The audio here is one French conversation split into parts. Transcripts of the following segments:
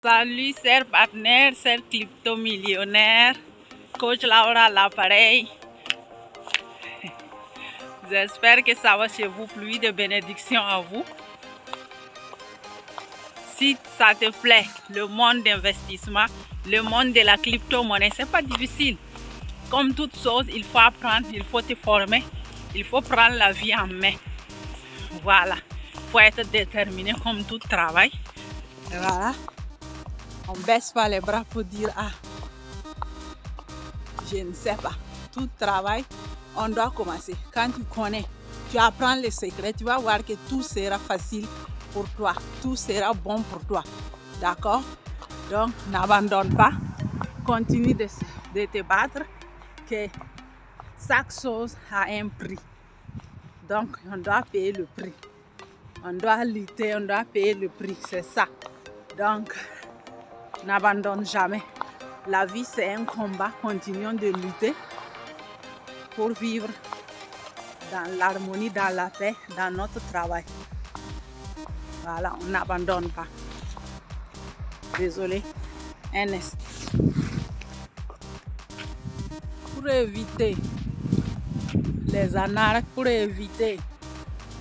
Salut, chers partenaires, chers crypto-millionnaires, coach Laura à l'appareil. J'espère que ça va chez vous, pluie de bénédictions à vous. Si ça te plaît, le monde d'investissement, le monde de la crypto-monnaie, c'est pas difficile. Comme toute chose, il faut apprendre, il faut te former, il faut prendre la vie en main. Voilà, il faut être déterminé comme tout travail. Et voilà. On ne baisse pas les bras pour dire « Ah, je ne sais pas ». Tout travail, on doit commencer. Quand tu connais, tu apprends les secrets, tu vas voir que tout sera facile pour toi. Tout sera bon pour toi. D'accord? Donc, n'abandonne pas. Continue de te battre. Que chaque chose a un prix. Donc, on doit payer le prix. On doit lutter, on doit payer le prix. C'est ça. Donc, n'abandonne jamais. La vie, c'est un combat. Continuons de lutter pour vivre dans l'harmonie, dans la paix, dans notre travail. Voilà, on n'abandonne pas. Désolé. Un instant. Pour éviter les anarches, pour éviter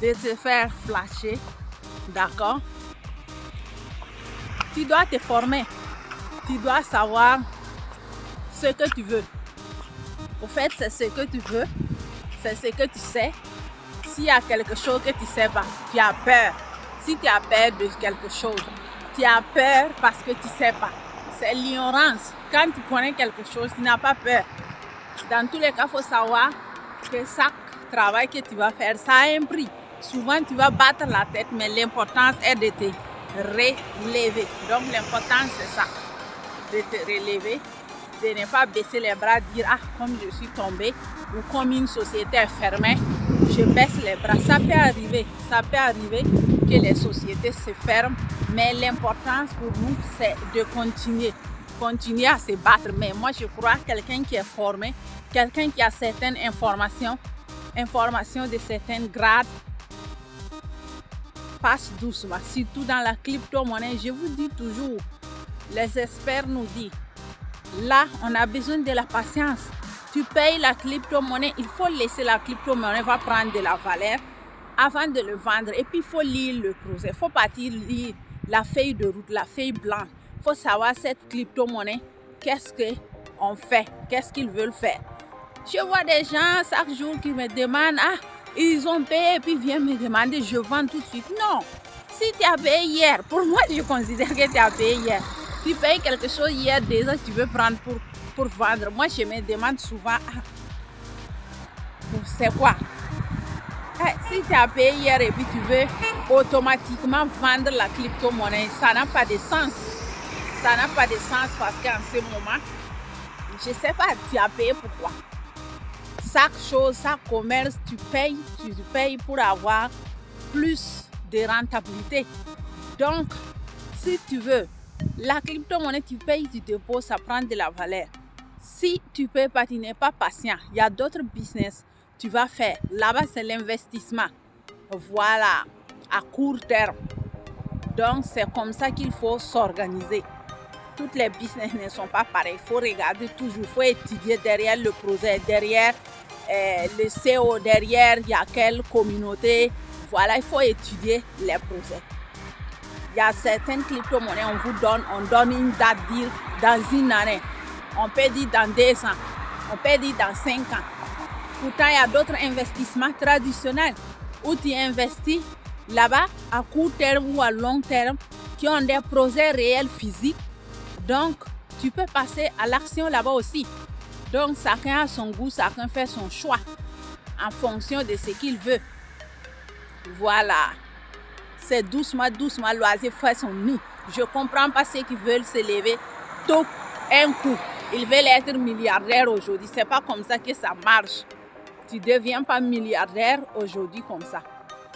de se faire flasher, d'accord? Tu dois te former. Tu dois savoir ce que tu veux. Au fait, c'est ce que tu veux, c'est ce que tu sais. S'il y a quelque chose que tu ne sais pas, tu as peur. Si tu as peur de quelque chose, tu as peur parce que tu ne sais pas. C'est l'ignorance. Quand tu connais quelque chose, tu n'as pas peur. Dans tous les cas, il faut savoir que chaque travail que tu vas faire, ça a un prix. Souvent, tu vas battre la tête, mais l'important est de te relever. Donc, l'important, c'est ça. De te relever, de ne pas baisser les bras, dire « Ah, comme je suis tombée » ou « Comme une société est fermée, je baisse les bras ». Ça peut arriver que les sociétés se ferment, mais l'important pour nous, c'est de continuer à se battre. Mais moi, je crois que quelqu'un qui est formé, quelqu'un qui a certaines informations de certains grades, passe doucement. Surtout dans la crypto-monnaie, je vous dis toujours, les experts nous disent, là, on a besoin de la patience. Tu payes la crypto-monnaie, il faut laisser la crypto-monnaie va prendre de la valeur avant de le vendre. Et puis, il faut lire le projet. Il faut partir lire la feuille de route, la feuille blanche. Il faut savoir cette crypto-monnaie, qu'est-ce qu'on fait, qu'est-ce qu'ils veulent faire. Je vois des gens chaque jour qui me demandent, ah, ils ont payé et puis viennent me demander, je vends tout de suite. Non, si tu as payé hier, pour moi, je considère que tu as payé hier. Tu payes quelque chose hier, déjà tu veux prendre pour vendre. Moi, je me demande souvent, ah, c'est quoi? Si tu as payé hier et puis tu veux automatiquement vendre la crypto-monnaie, ça n'a pas de sens. Ça n'a pas de sens parce qu'en ce moment, je ne sais pas, tu as payé pourquoi. Chaque chose, chaque commerce, tu payes pour avoir plus de rentabilité. Donc, si tu veux, la crypto-monnaie, tu payes, tu déposes, ça prend de la valeur. Si tu ne payes pas, tu n'es pas patient. Il y a d'autres business que tu vas faire. Là-bas, c'est l'investissement. Voilà, à court terme. Donc, c'est comme ça qu'il faut s'organiser. Toutes les business ne sont pas pareils. Il faut regarder toujours, il faut étudier derrière le projet, derrière le CEO, derrière il y a quelle communauté. Voilà, il faut étudier les projets. Il y a certaines crypto-monnaies, on donne une date, dire dans une année. On peut dire dans 2 ans. On peut dire dans 5 ans. Pourtant, il y a d'autres investissements traditionnels où tu investis là-bas à court terme ou à long terme qui ont des projets réels physiques. Donc, tu peux passer à l'action là-bas aussi. Donc, chacun a son goût, chacun fait son choix en fonction de ce qu'il veut. Voilà. C'est doucement, doucement, l'oiseau fait son nid. Je ne comprends pas ceux qui veulent se lever tout un coup. Ils veulent être milliardaires aujourd'hui. Ce n'est pas comme ça que ça marche. Tu ne deviens pas milliardaire aujourd'hui comme ça.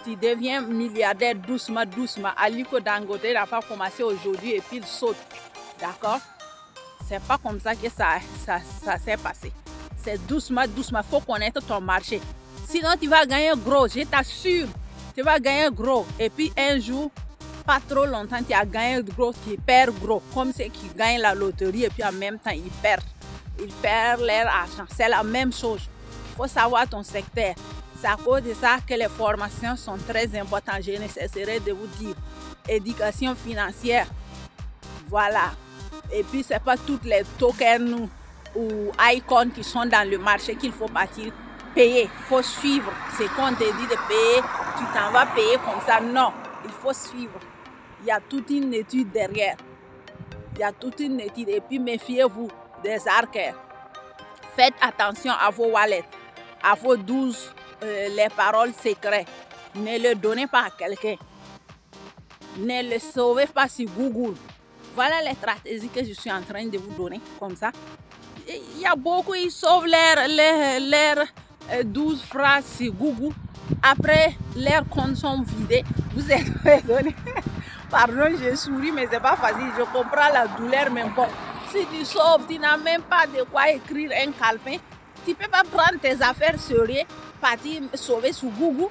Tu deviens milliardaire doucement, doucement. Aliko Dangote n'a pas commencé aujourd'hui et puis il saute. D'accord? C'est pas comme ça que ça s'est passé. C'est doucement, doucement. Il faut connaître ton marché. Sinon, tu vas gagner gros. Je t'assure. Tu vas gagner gros. Et puis un jour, pas trop longtemps, tu as gagné gros, tu perds gros. Comme ceux qui gagnent la loterie et puis en même temps, ils perdent. Ils perdent leur argent. C'est la même chose. Il faut savoir ton secteur. C'est à cause de ça que les formations sont très importantes. Je ne cesserai de vous dire. Éducation financière. Voilà. Et puis, ce n'est pas toutes les tokens ou icônes qui sont dans le marché qu'il faut partir payer. Il faut suivre. C'est qu'on te dit de payer, tu t'en vas payer comme ça. Non, il faut suivre. Il y a toute une étude derrière. Il y a toute une étude. Et puis, méfiez-vous des arcaires. Faites attention à vos wallets, à vos 12 les paroles secrètes. Ne le donnez pas à quelqu'un. Ne le sauvez pas sur Google. Voilà les stratégies que je suis en train de vous donner, comme ça. Il y a beaucoup, ils sauvent leurs 12 phrases sur Google. Après, leurs comptes sont vidés. Vous êtes étonnés. Pardon, je souris, mais c'est pas facile. Je comprends la douleur, mais bon. Si tu sauves, tu n'as même pas de quoi écrire un calepin. Tu ne peux pas prendre tes affaires sérieuses, partir sauver sur Google.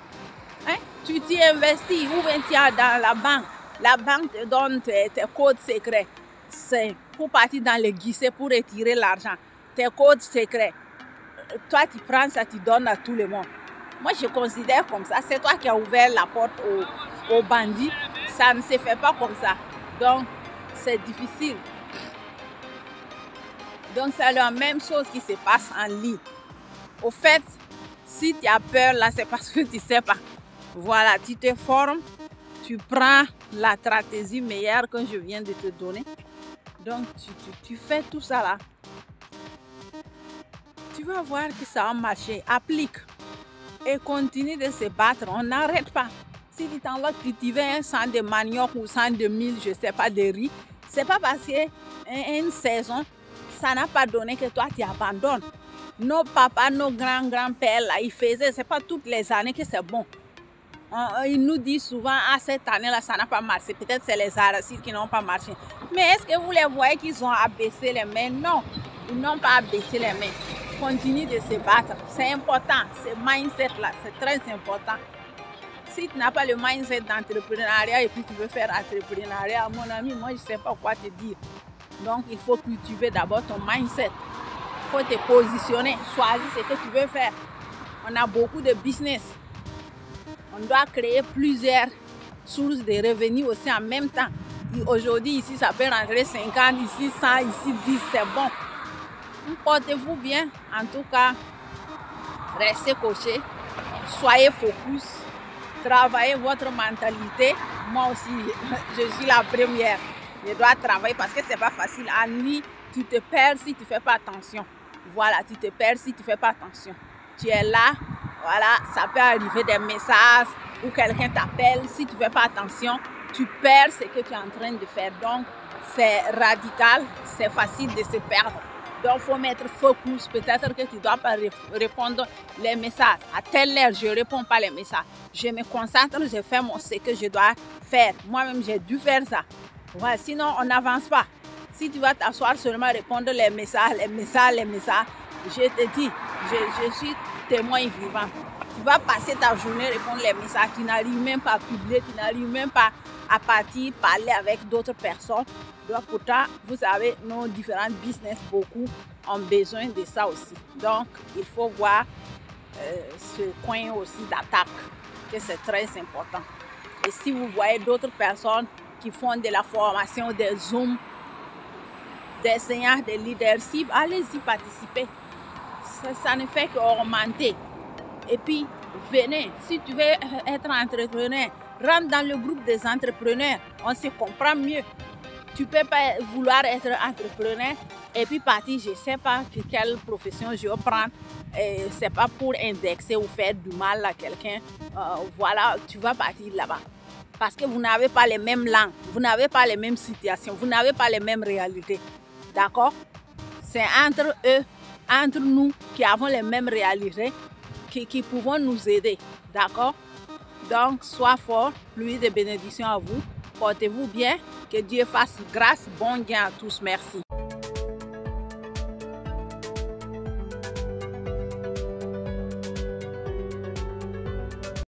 Hein? Tu t'y investis ou bien tu es dans la banque. La banque te donne tes codes secrets. C'est pour partir dans le guichet pour retirer l'argent. Tes codes secrets. Toi, tu prends ça, tu donnes à tout le monde. Moi, je considère comme ça. C'est toi qui as ouvert la porte aux bandits. Ça ne se fait pas comme ça. Donc, c'est difficile. Donc, c'est la même chose qui se passe en ligne. Au fait, si tu as peur, là, c'est parce que tu ne sais pas. Voilà, tu te formes, tu prends la stratégie meilleure que je viens de te donner. Donc, tu fais tout ça là. Tu vas voir que ça va marcher. Applique et continue de se battre. On n'arrête pas. Si tu t'en vas cultiver un sang de manioc ou sang de mil, je ne sais pas, de riz, c'est pas parce qu'une saison, ça n'a pas donné que toi tu abandonnes. Nos papas, nos grands-grands-pères, là, ils faisaient, c'est pas toutes les années que c'est bon. Ils nous disent souvent, ah, cette année-là, ça n'a pas marché. Peut-être c'est les arachides qui n'ont pas marché. Mais est-ce que vous les voyez qu'ils ont abaissé les mains? Non, ils n'ont pas abaissé les mains. Continue de se battre. C'est important. Ce mindset-là, c'est très important. Si tu n'as pas le mindset d'entrepreneuriat et puis tu veux faire entrepreneuriat, mon ami, moi, je ne sais pas quoi te dire. Donc, il faut cultiver d'abord ton mindset. Il faut te positionner, choisir ce que tu veux faire. On a beaucoup de business. On doit créer plusieurs sources de revenus aussi en même temps. Aujourd'hui, ici, ça peut rentrer 50, ici 100, ici 10, c'est bon. Portez-vous bien. En tout cas, restez coachés. Soyez focus. Travaillez votre mentalité. Moi aussi, je suis la première. Je dois travailler parce que c'est pas facile. En nuit, tu te perds si tu fais pas attention. Voilà, tu te perds si tu fais pas attention. Tu es là, voilà, ça peut arriver des messages ou quelqu'un t'appelle. Si tu fais pas attention, tu perds ce que tu es en train de faire. Donc, c'est radical, c'est facile de se perdre. Donc, il faut mettre focus. Peut-être que tu ne dois pas répondre les messages. À telle heure, je ne réponds pas les messages. Je me concentre, je fais ce que je dois faire. Moi-même, j'ai dû faire ça. Ouais, sinon, on n'avance pas. Si tu vas t'asseoir seulement répondre les messages, je te dis, je suis témoin vivant. Tu vas passer ta journée à répondre les messages. Tu n'arrives même pas à publier, tu n'arrives même pas à partir parler avec d'autres personnes. Donc, pourtant, vous savez, nos différents business, beaucoup ont besoin de ça aussi. Donc, il faut voir ce coin aussi d'attaque, que c'est très important. Et si vous voyez d'autres personnes qui font de la formation, des Zooms, des séances de leadership, allez-y participer. Ça ne fait qu'augmenter. Et puis, venez, si tu veux être entrepreneur, rentre dans le groupe des entrepreneurs. On se comprend mieux. Tu ne peux pas vouloir être entrepreneur et puis partir, je ne sais pas quelle profession je vais prendre. Ce n'est pas pour indexer ou faire du mal à quelqu'un. Voilà, tu vas partir là-bas. Parce que vous n'avez pas les mêmes langues, vous n'avez pas les mêmes situations, vous n'avez pas les mêmes réalités. D'accord? C'est entre eux, entre nous qui avons les mêmes réalités, qui pouvons nous aider. D'accord? Donc, sois fort, pluie de bénédictions à vous. Portez-vous bien, que Dieu fasse grâce, bon gain à tous. Merci.